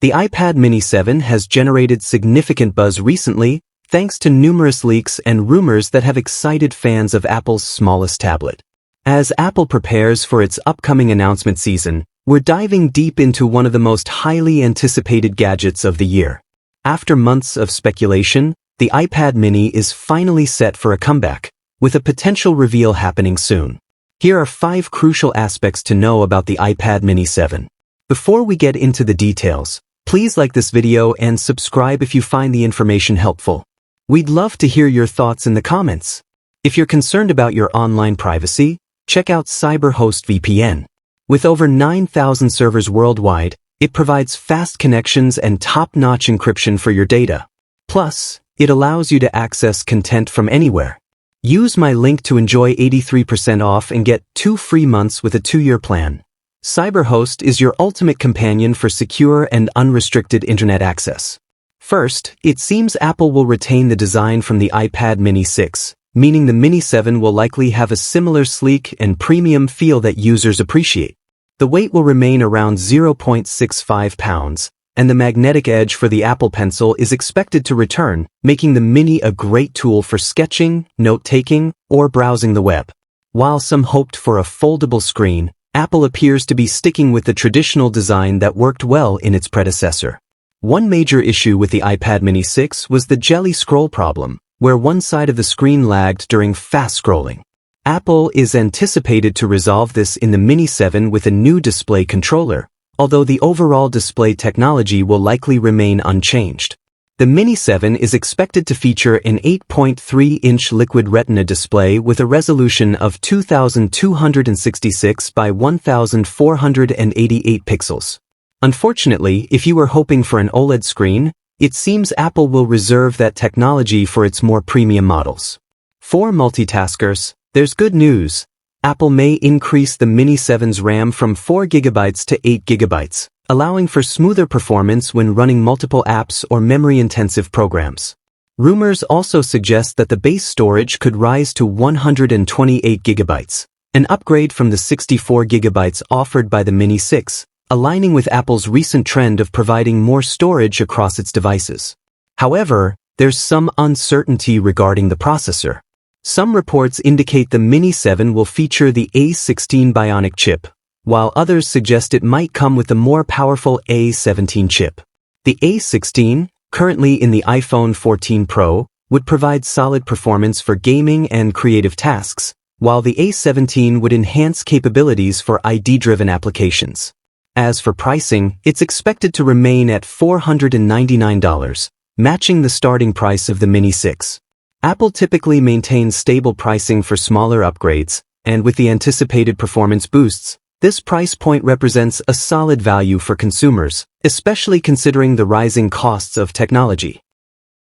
The iPad mini 7 has generated significant buzz recently, thanks to numerous leaks and rumors that have excited fans of Apple's smallest tablet. As Apple prepares for its upcoming announcement season, we're diving deep into one of the most highly anticipated gadgets of the year. After months of speculation, the iPad mini is finally set for a comeback, with a potential reveal happening soon. Here are 5 crucial aspects to know about the iPad mini 7. Before we get into the details, please like this video and subscribe if you find the information helpful. We'd love to hear your thoughts in the comments. If you're concerned about your online privacy, check out CyberHost VPN. With over 9,000 servers worldwide, it provides fast connections and top-notch encryption for your data. Plus, it allows you to access content from anywhere. Use my link to enjoy 83% off and get 2 free months with a 2-year plan. CyberHost is your ultimate companion for secure and unrestricted internet access. First, it seems Apple will retain the design from the iPad mini 6, meaning the mini 7 will likely have a similar sleek and premium feel that users appreciate. The weight will remain around 0.65 pounds, and the magnetic edge for the Apple Pencil is expected to return, making the mini a great tool for sketching, note-taking, or browsing the web. While some hoped for a foldable screen, Apple appears to be sticking with the traditional design that worked well in its predecessor. One major issue with the iPad mini 6 was the jelly scroll problem, where one side of the screen lagged during fast scrolling. Apple is anticipated to resolve this in the mini 7 with a new display controller, although the overall display technology will likely remain unchanged. The Mini 7 is expected to feature an 8.3-inch Liquid Retina display with a resolution of 2266 by 1488 pixels. Unfortunately, if you were hoping for an OLED screen, it seems Apple will reserve that technology for its more premium models. For multitaskers, there's good news. Apple may increase the Mini 7's RAM from 4 GB to 8 GB, allowing for smoother performance when running multiple apps or memory-intensive programs. Rumors also suggest that the base storage could rise to 128 GB, an upgrade from the 64 GB offered by the Mini 6, aligning with Apple's recent trend of providing more storage across its devices. However, there's some uncertainty regarding the processor. Some reports indicate the Mini 7 will feature the A16 Bionic chip, while others suggest it might come with the more powerful A17 chip. The A16, currently in the iPhone 14 Pro, would provide solid performance for gaming and creative tasks, while the A17 would enhance capabilities for ID-driven applications. As for pricing, it's expected to remain at $499, matching the starting price of the Mini 6. Apple typically maintains stable pricing for smaller upgrades, and with the anticipated performance boosts, this price point represents a solid value for consumers, especially considering the rising costs of technology.